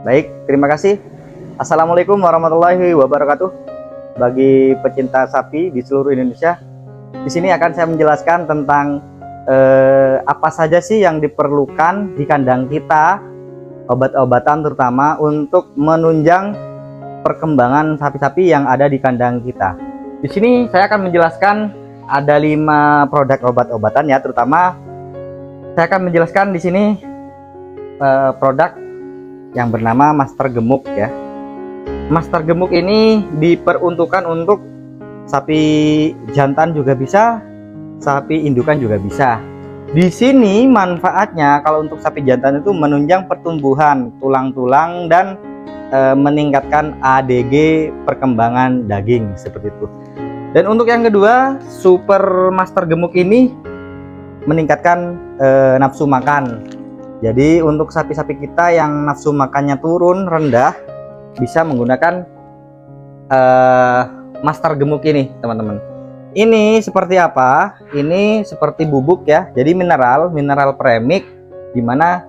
Baik, terima kasih. Assalamualaikum warahmatullahi wabarakatuh. Bagi pecinta sapi di seluruh Indonesia, di sini akan saya menjelaskan tentang apa saja sih yang diperlukan di kandang kita, obat-obatan terutama untuk menunjang perkembangan sapi-sapi yang ada di kandang kita. Di sini saya akan menjelaskan ada 5 produk obat-obatan ya, terutama saya akan menjelaskan di sini produk yang bernama Master Gemuk ya. Master Gemuk ini diperuntukkan untuk sapi jantan juga bisa, sapi indukan juga bisa. Di sini manfaatnya kalau untuk sapi jantan itu menunjang pertumbuhan tulang-tulang dan meningkatkan ADG perkembangan daging seperti itu. Dan untuk yang kedua, Super Master Gemuk ini meningkatkan nafsu makan. Jadi untuk sapi-sapi kita yang nafsu makannya turun rendah, bisa menggunakan Master Gemuk ini teman-teman. Ini seperti apa? Ini seperti bubuk ya. Jadi mineral premix, dimana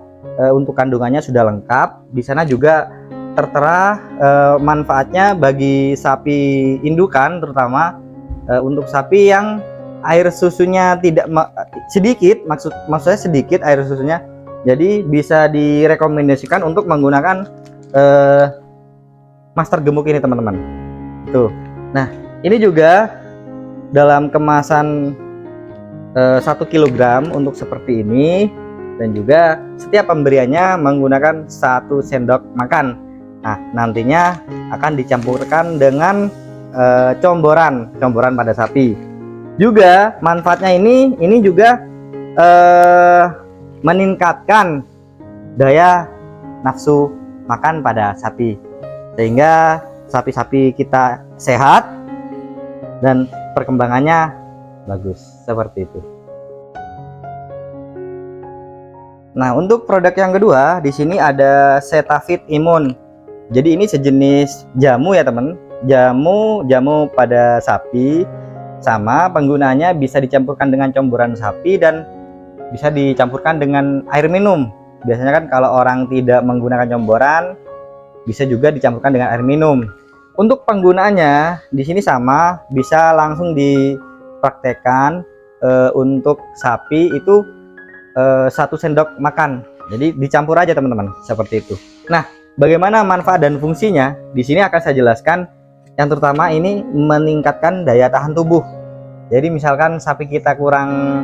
untuk kandungannya sudah lengkap. Di sana juga tertera manfaatnya bagi sapi indukan, terutama untuk sapi yang air susunya tidak sedikit, maksudnya sedikit air susunya. Jadi bisa direkomendasikan untuk menggunakan Master Gemuk ini teman-teman. Tuh. Nah, ini juga dalam kemasan 1 kg untuk seperti ini, dan juga setiap pemberiannya menggunakan 1 sendok makan. Nah, nantinya akan dicampurkan dengan comboran pada sapi. Juga manfaatnya ini juga meningkatkan daya nafsu makan pada sapi, sehingga sapi-sapi kita sehat dan perkembangannya bagus seperti itu. Nah, untuk produk yang kedua di sini ada Cetavit Imun. Jadi ini sejenis jamu ya teman, jamu pada sapi, sama penggunaannya bisa dicampurkan dengan comboran sapi dan bisa dicampurkan dengan air minum. Biasanya kan kalau orang tidak menggunakan comboran, bisa juga dicampurkan dengan air minum. Untuk penggunaannya di sini sama, bisa langsung dipraktekkan. Untuk sapi itu 1 sendok makan. Jadi dicampur aja teman-teman, seperti itu. Nah, bagaimana manfaat dan fungsinya? Di sini akan saya jelaskan. Yang terutama ini meningkatkan daya tahan tubuh. Jadi misalkan sapi kita kurang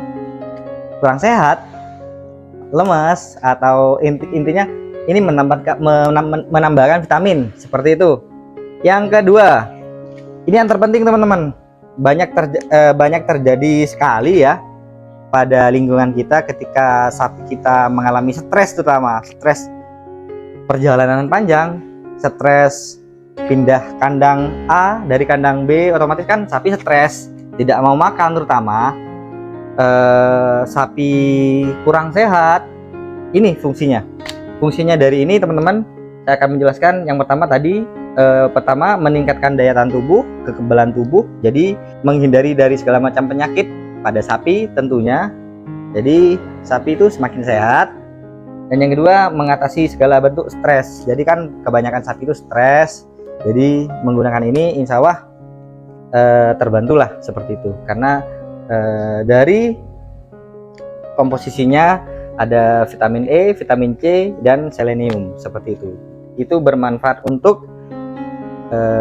sehat, lemas, atau intinya ini menambahkan vitamin seperti itu. Yang kedua, ini yang terpenting teman-teman, banyak terjadi sekali ya pada lingkungan kita ketika sapi kita mengalami stres, terutama stres perjalanan panjang, stres pindah kandang A dari kandang B, otomatis kan sapi stres, tidak mau makan, terutama sapi kurang sehat. Ini fungsinya dari ini teman-teman, saya akan menjelaskan. Yang pertama tadi, pertama meningkatkan daya tahan tubuh, kekebalan tubuh, jadi menghindari dari segala macam penyakit pada sapi tentunya. Jadi sapi itu semakin sehat. Dan yang kedua, mengatasi segala bentuk stres. Jadi kan kebanyakan sapi itu stres, jadi menggunakan ini insya Allah terbantulah seperti itu, karena dari komposisinya ada vitamin E, vitamin C, dan selenium seperti itu. Itu bermanfaat untuk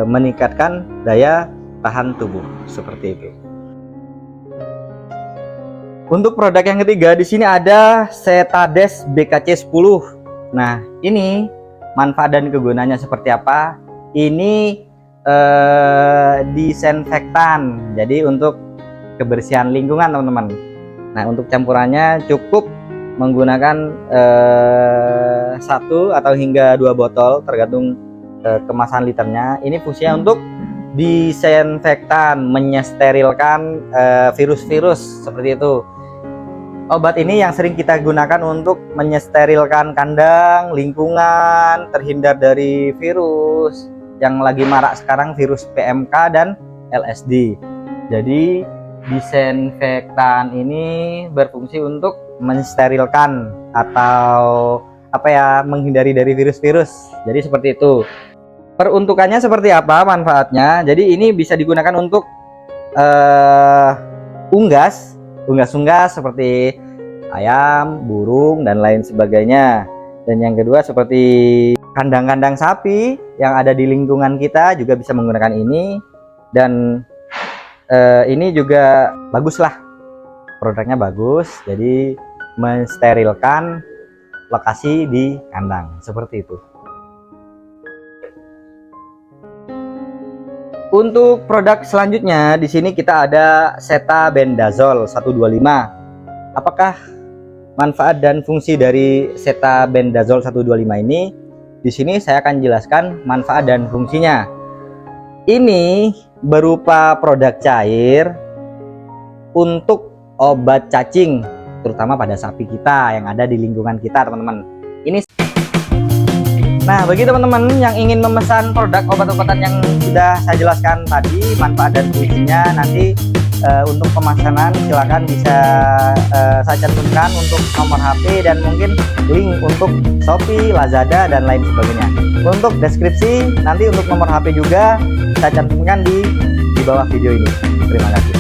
meningkatkan daya tahan tubuh seperti itu. Untuk produk yang ketiga di sini ada Cetades BKC 10. Nah, ini manfaat dan kegunaannya seperti apa? Ini disinfektan. Jadi untuk kebersihan lingkungan teman-teman. Nah, untuk campurannya cukup menggunakan 1 atau hingga 2 botol tergantung kemasan liternya. Ini fungsinya untuk disinfektan, menyesterilkan virus-virus seperti itu. Obat ini yang sering kita gunakan untuk menyesterilkan kandang, lingkungan, terhindar dari virus yang lagi marak sekarang, virus PMK dan LSD. Jadi disinfektan ini berfungsi untuk mensterilkan atau apa ya, menghindari dari virus-virus. Jadi seperti itu. Peruntukannya seperti apa manfaatnya? Jadi ini bisa digunakan untuk unggas seperti ayam, burung dan lain sebagainya. Dan yang kedua seperti kandang-kandang sapi yang ada di lingkungan kita juga bisa menggunakan ini. Dan ini juga bagus lah, produknya bagus, jadi mensterilkan lokasi di kandang seperti itu. Untuk produk selanjutnya di sini kita ada Setabendazole 125. Apakah manfaat dan fungsi dari Setabendazole 125 ini? Di sini saya akan jelaskan manfaat dan fungsinya. Ini berupa produk cair untuk obat cacing, terutama pada sapi kita yang ada di lingkungan kita, teman-teman. Nah, bagi teman-teman yang ingin memesan produk obat-obatan yang sudah saya jelaskan tadi, manfaat dan fungsinya, nanti untuk pemesanan silakan bisa saya cantumkan untuk nomor HP dan mungkin link untuk Shopee, Lazada dan lain sebagainya. Untuk deskripsi nanti untuk nomor HP juga saya cantumkan di bawah video ini. Terima kasih.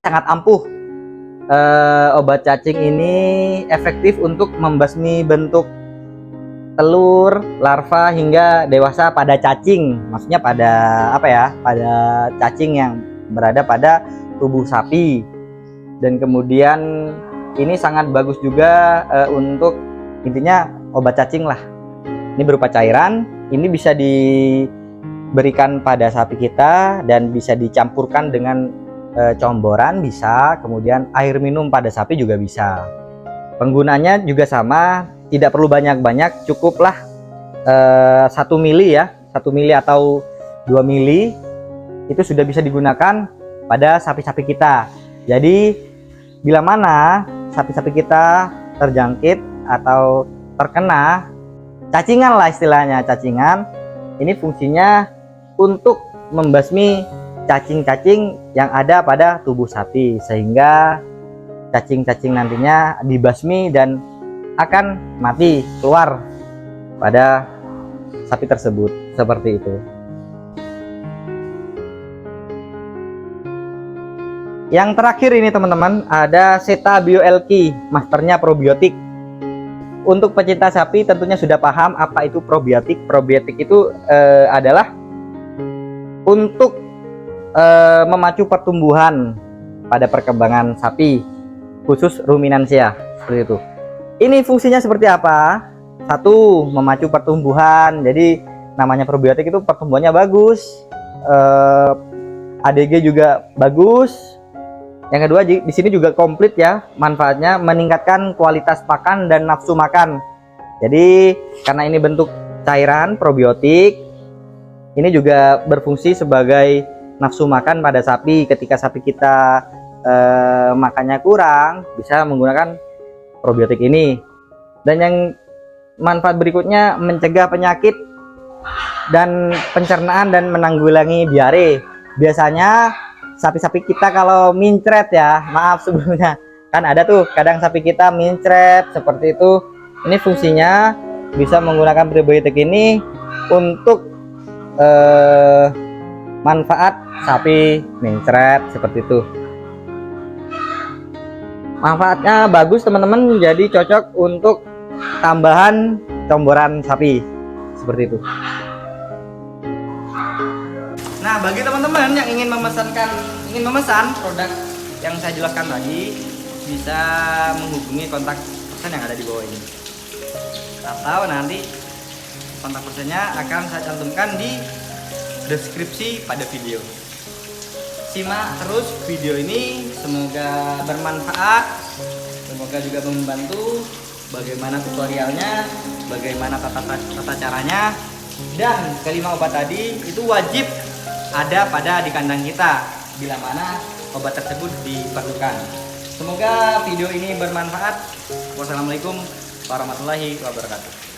Sangat ampuh. Obat cacing ini efektif untuk membasmi bentuk telur, larva hingga dewasa pada cacing. Maksudnya pada apa ya? Pada cacing yang berada pada tubuh sapi. Dan kemudian ini sangat bagus juga untuk intinya obat cacing lah. Ini berupa cairan. Ini bisa diberikan pada sapi kita dan bisa dicampurkan dengan comboran bisa, kemudian air minum pada sapi juga bisa. Penggunaannya juga sama, tidak perlu banyak-banyak, cukuplah 1 mili ya, 1 mili atau 2 mili itu sudah bisa digunakan pada sapi-sapi kita. Jadi bila mana sapi-sapi kita terjangkit atau terkena cacingan lah istilahnya, cacingan, ini fungsinya untuk membasmi cacing-cacing yang ada pada tubuh sapi, sehingga cacing-cacing nantinya dibasmi dan akan mati keluar pada sapi tersebut, seperti itu. Yang terakhir ini teman-teman, ada Setabio-LQ, masternya probiotik. Untuk pecinta sapi tentunya sudah paham apa itu probiotik. Probiotik itu adalah untuk memacu pertumbuhan pada perkembangan sapi, khusus ruminansia, seperti itu. Ini fungsinya seperti apa? Satu, memacu pertumbuhan. Jadi namanya probiotik itu pertumbuhannya bagus, ADG juga bagus. Yang kedua, di sini juga komplit ya manfaatnya, meningkatkan kualitas pakan dan nafsu makan. Jadi karena ini bentuk cairan probiotik, ini juga berfungsi sebagai nafsu makan pada sapi. Ketika sapi kita makannya kurang, bisa menggunakan probiotik ini. Dan yang manfaat berikutnya, mencegah penyakit dan pencernaan dan menanggulangi diare. Biasanya sapi-sapi kita kalau mincret ya, maaf sebelumnya, kan ada tuh kadang sapi kita mincret seperti itu. Ini fungsinya bisa menggunakan probiotik ini untuk manfaat sapi mincret seperti itu. Manfaatnya bagus teman-teman, jadi cocok untuk tambahan comboran sapi seperti itu. Nah, bagi teman-teman yang ingin memesan produk yang saya jelaskan tadi, bisa menghubungi kontak person yang ada di bawah ini, atau nanti kontak personnya akan saya cantumkan di deskripsi pada video. simak terus video ini, semoga bermanfaat, semoga juga membantu bagaimana tutorialnya, bagaimana tata caranya. Dan kelima obat tadi itu wajib ada di kandang kita bila mana obat tersebut diperlukan. Semoga video ini bermanfaat. Wassalamualaikum warahmatullahi wabarakatuh.